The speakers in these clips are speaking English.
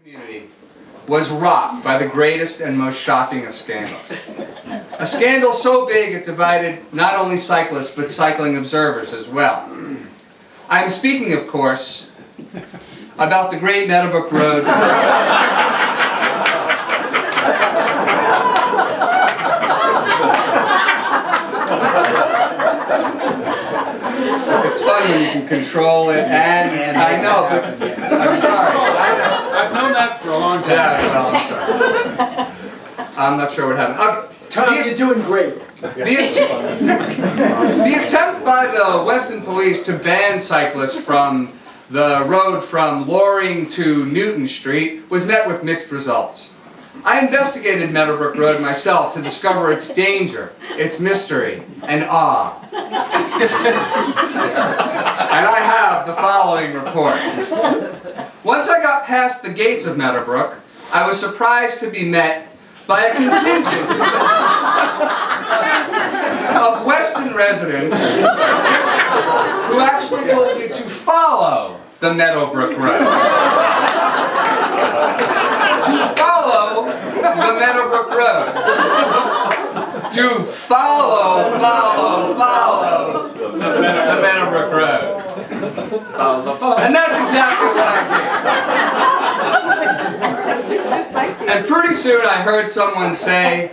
community was rocked by the greatest and most shocking of scandals. A scandal so big it divided not only cyclists but cycling observers as well. I am speaking, of course, about the Great Meadowbrook Road. It's funny when you can control it, and I know, but I'm sorry. I've known that for a long time. Yeah, well, I'm sorry. I'm not sure what happened. Tom, you're doing great. The attempt by the Weston police to ban cyclists from the road from Loring to Newton Street was met with mixed results. I investigated Meadowbrook Road myself to discover its danger, its mystery, and awe. And I have the following report. Once I got past the gates of Meadowbrook, I was surprised to be met by a contingent of Weston residents who actually told me to follow the Meadowbrook Road. To follow the Meadowbrook Road. To follow the Meadowbrook Road. And that's exactly what I did. And pretty soon I heard someone say,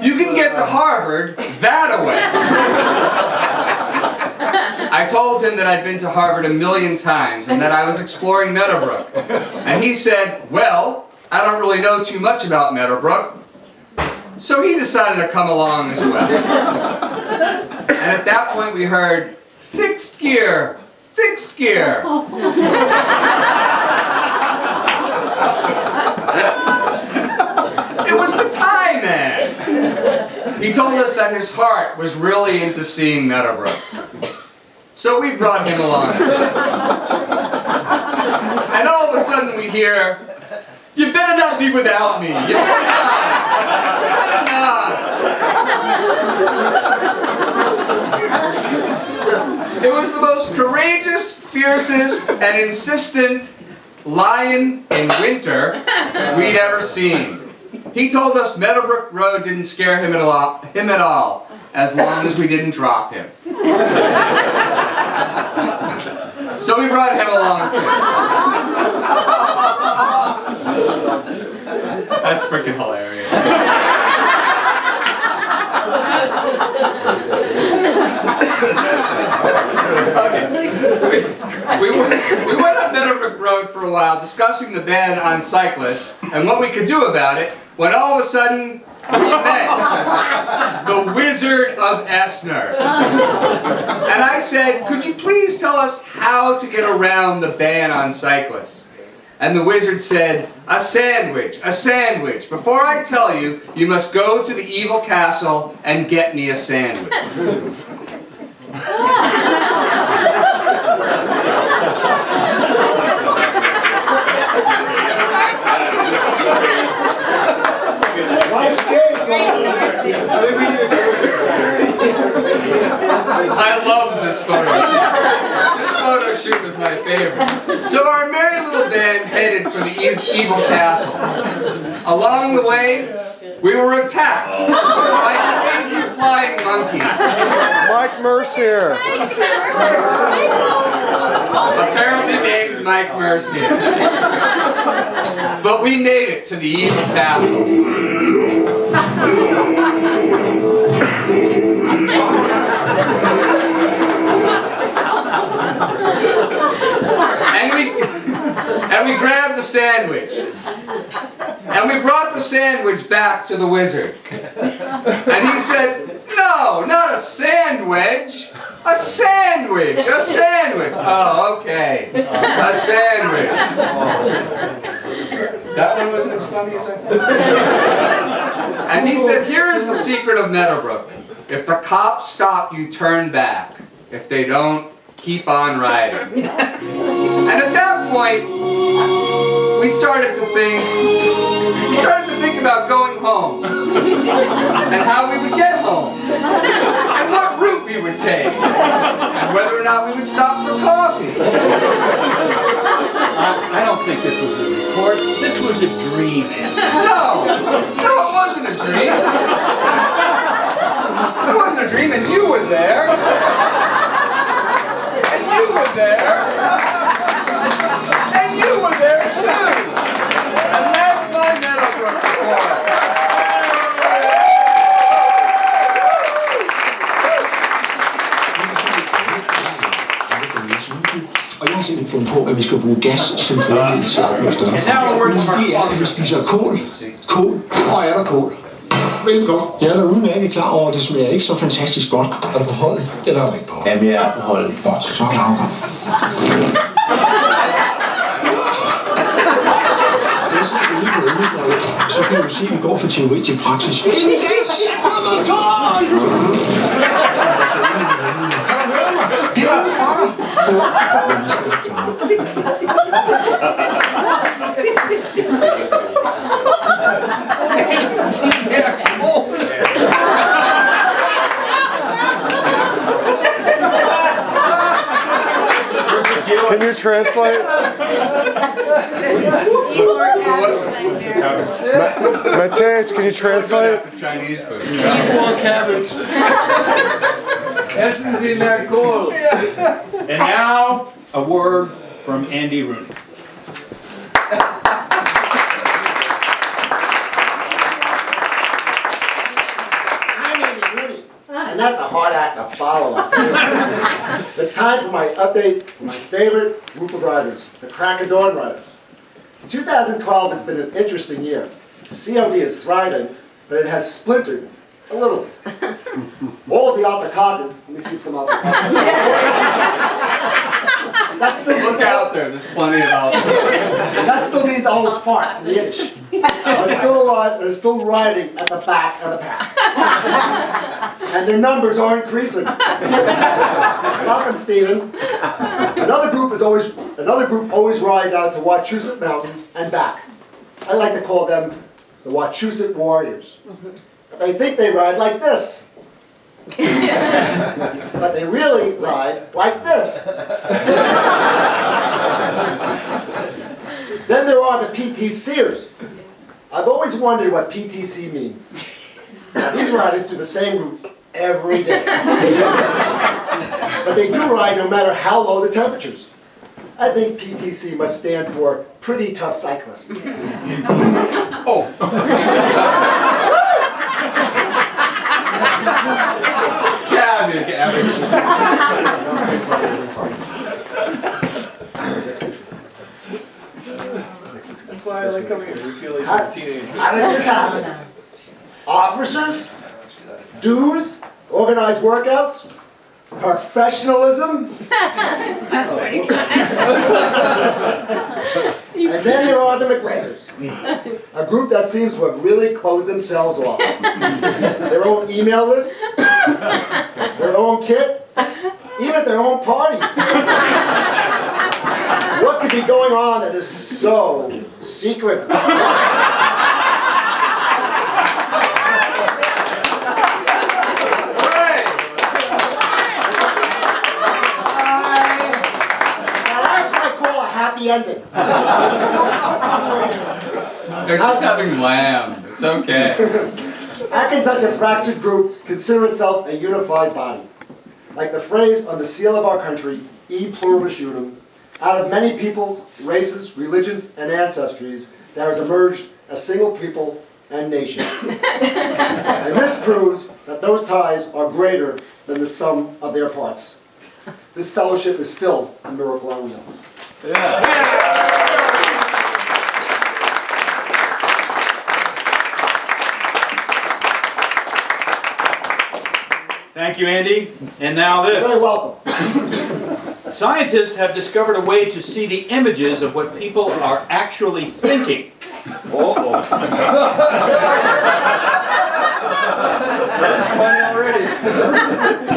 "You can get to Harvard that-a-way." I told him that I'd been to Harvard 1,000,000 times and that I was exploring Meadowbrook. And he said, "Well, I don't really know too much about Meadowbrook." So he decided to come along as well. And at that point we heard, "Fixed gear, fixed gear." It was the Thai man. He told us that his heart was really into seeing Meadowbrook. So we brought him along. And all of a sudden we hear, "You better not be without me. You better not. You better not." It was the most courageous, fiercest, and insistent lion in winter we'd ever seen. He told us Meadowbrook Road didn't scare him at all, as long as we didn't drop him. So we brought him along too. That's freaking hilarious. Okay. We went up Meadowbrook Road for a while discussing the ban on cyclists and what we could do about it, when all of a sudden we met the Wizard of Esner. And I said, "Could you please tell us how to get around the ban on cyclists?" And the wizard said, "A sandwich, a sandwich. Before I tell you, you must go to the evil castle and get me a sandwich." I love this photo shoot. This photo shoot was my favorite. So our merry little band headed for the evil castle. Along the way, we were attacked by crazy flying monkeys. Mike Mercier. Apparently named Mike Mercier. But we made it to the evil castle. And we grabbed the sandwich. And we brought the sandwich back to the wizard. And he said, "No, not a sandwich. A sandwich. A sandwich." "Oh, okay. A sandwich." That one wasn't as funny as I thought. And he said, "Here's the secret of Meadowbrook. If the cops stop, you turn back. If they don't, keep on riding." And at that point, we started to think about going home. And how we would get home. And what route we would take. And whether or not we would stop for coffee. I don't think this was a report. This was a dream, Andy. No, it wasn't a dream. It wasn't a dream, and you were there. And you were there. And you were there too. And that's my Meadowbrook report. Og jeg har simpelthen fundet på, at vi skal bruge gas som drivmiddel til at opnå større And now a word from our Det er, at vi spiser kål. Kål. Og er der kål? Velkommen. Jeg er da udmærket klar over, at det smager ikke så fantastisk godt. Er du på holdet? Eller er du ikke på holdet? Jamen, jeg er på holdet. Godt, så er det afgang. Så kan du se, at vi går fra teori til praksis. Ingen gas! Kan du høre mig? Det er ude fra dig. Men vi skal være klare. Can you translate? Mateus, can you translate? Chinese food. And now, a word from Andy Rooney. And that's a hard act to follow. It's time for my update for my favorite group of riders, the Crack of Dawn Riders. 2012 has been an interesting year. COD is thriving, but it has splintered a little. All of the alpacas, let me see some alpacas. Look out there, there's plenty of alpha. That still means all its parts in Yiddish. Are still alive and are still riding at the back of the pack. And their numbers are increasing. Welcome, Stephen. Another group always rides out to Wachusett Mountain and back. I like to call them the Wachusett Warriors. But they think they ride like this. But they really ride like this. Then there are the PTCers. I've always wondered what PTC means. Now, these riders do the same route every day. But they do ride no matter how low the temperatures. I think PTC must stand for Pretty Tough Cyclist. Oh. That's why I like coming here. We feel like How we're teenagers. how did this happen? Officers, dues, organized workouts, professionalism, and then there are the McGregors, a group that seems to have really closed themselves off. Their own email list, their own kit, even their own parties. What could be going on that is so secret? Happy ending. They're just having lamb. It's okay. How can such a fractured group consider itself a unified body? Like the phrase on the seal of our country, E pluribus unum, out of many peoples, races, religions, and ancestries, there has emerged a single people and nation. And this proves that those ties are greater than the sum of their parts. This fellowship is still a miracle on wheels. Thank you, Andy. And now You're very this. welcome. Scientists have discovered a way to see the images of what people are actually thinking.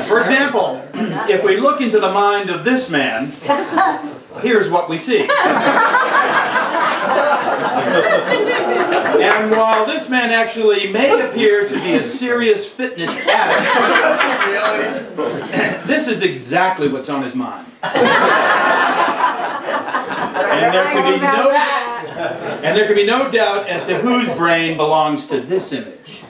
For example, if we look into the mind of this man, here's what we see. And while this man actually may appear to be a serious fitness addict, this is exactly what's on his mind. And there can be And there can be no doubt as to whose brain belongs to this image.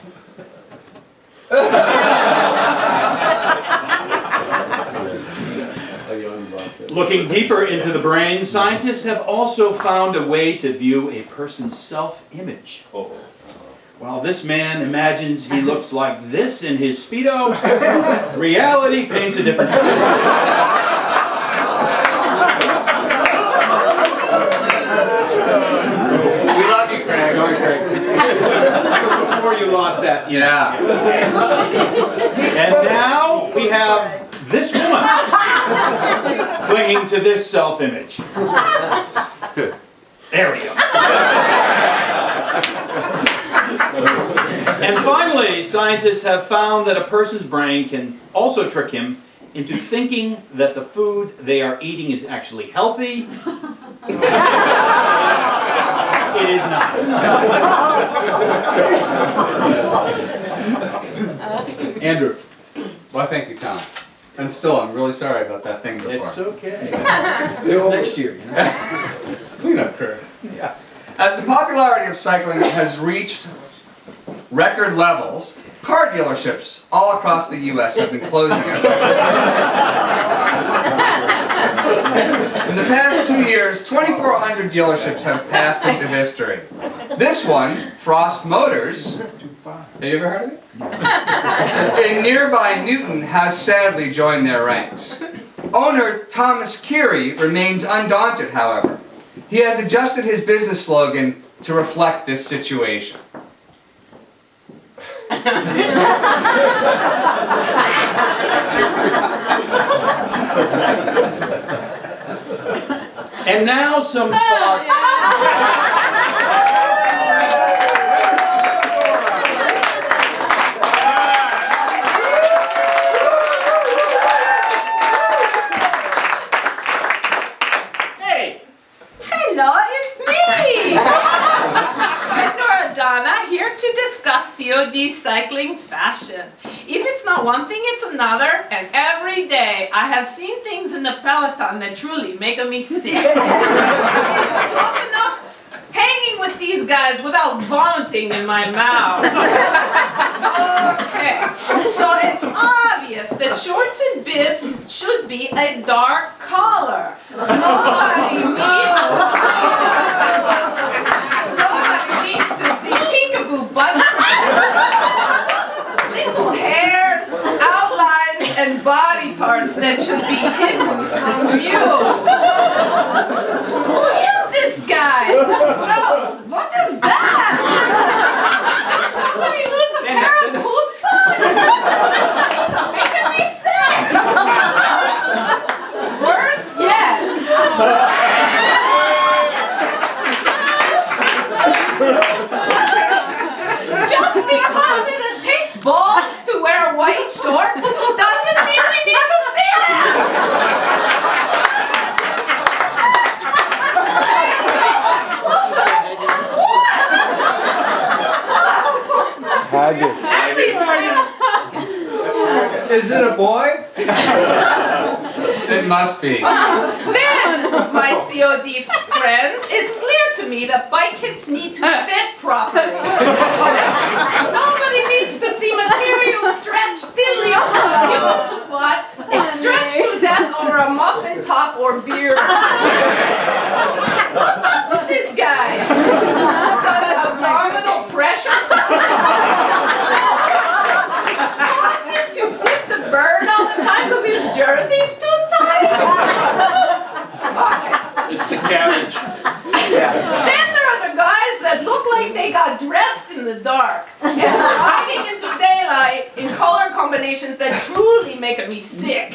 Looking deeper into the brain, scientists have also found a way to view a person's self-image. While this man imagines he looks like this in his Speedo, reality paints a different picture. Before you lost that. Yeah. And now we have this woman clinging to this self-image. There we go. And finally, scientists have found that a person's brain can also trick him into thinking that the food they are eating is actually healthy. It is not. Andrew. Well, thank you, Tom. And still, I'm really sorry about that thing before. It's okay. Next year, you know. Cleanup crew. Yeah. As the popularity of cycling has reached record levels, car dealerships all across the U.S. have been closing In the past 2 years, 2,400 dealerships have passed into history. This one, Frost Motors, have you ever heard of it? In nearby Newton, has sadly joined their ranks. Owner Thomas Keary remains undaunted, however. He has adjusted his business slogan to reflect this situation. And now some thoughts. Hey! Hello, it's me! Nora Donna, here to discuss COD cycling fashion. If it's not one thing, it's another, and every day I have seen things in the peloton that truly make me sick. It's tough enough hanging with these guys without vomiting in my mouth. Okay, so it's obvious that shorts and bibs should be a dark color. Nobody needs to see peekaboo buttons, little hairs, outlines, and body parts that should be hidden from view. Who is this guy? Gross! What is that? Somebody lose a pair of boots on? Making me sick! Worse yet. Just because it takes balls to wear white shorts doesn't mean we need to see Haggis. Is it a boy? It must be. Then, my COD friends, it's clear to me that bike kits need to fit properly. Nobody needs to see material stretched thinly over a huge butt, stretched to death over a muffin top or beard. What's this guy? Does abdominal pressure cause him to flip the bird all the time because his jersey's too tight? It's the cabbage. Then there are the guys that look like they got dressed in the dark and riding into daylight in color combinations that truly make me sick.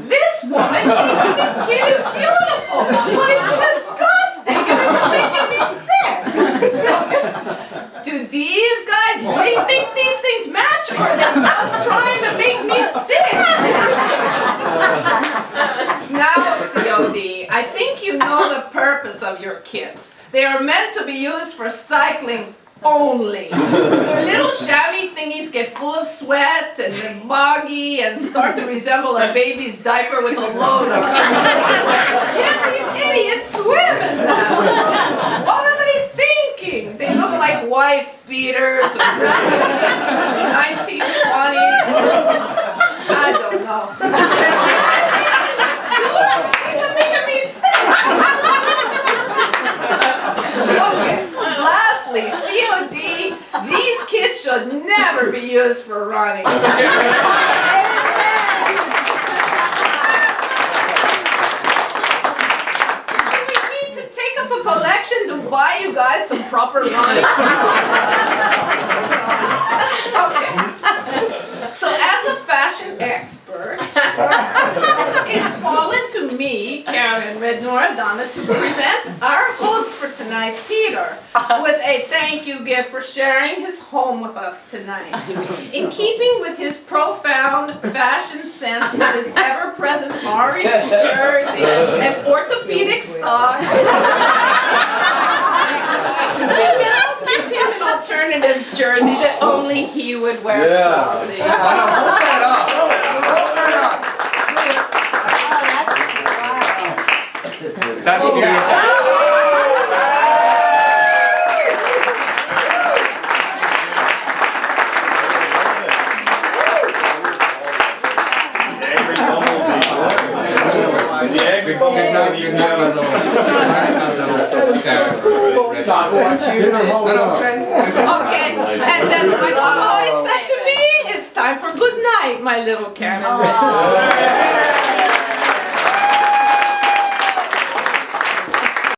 This woman thinks this kid is beautiful, but it's disgusting and it's making me sick. Do these guys really think these things match, or are they just trying to make me sick? Now, COD, I think you know the purpose of your kits. They are meant to be used for cycling only. Their little chamois thingies get full of sweat and then boggy and start to resemble a baby's diaper with a load on it. Yet these idiots swim in them. What are they thinking? They look like wife beaters of 1920s. I don't know. Okay, lastly, COD, these kids should never be used for running. We need to take up a collection to buy you guys some proper running. Okay. So as a fashion expert, it's fallen to me, Karen Rednor-Donna, to present our host for tonight's theater with a thank you gift for sharing his home with us tonight. In keeping with his profound fashion sense with his ever-present orange jersey and orthopedic socks, give him an alternative jersey that only he would wear proudly. Hold that up. Hold that up. That's beautiful. Okay, and then my mom always said to me, it's time for good night, my little Karen.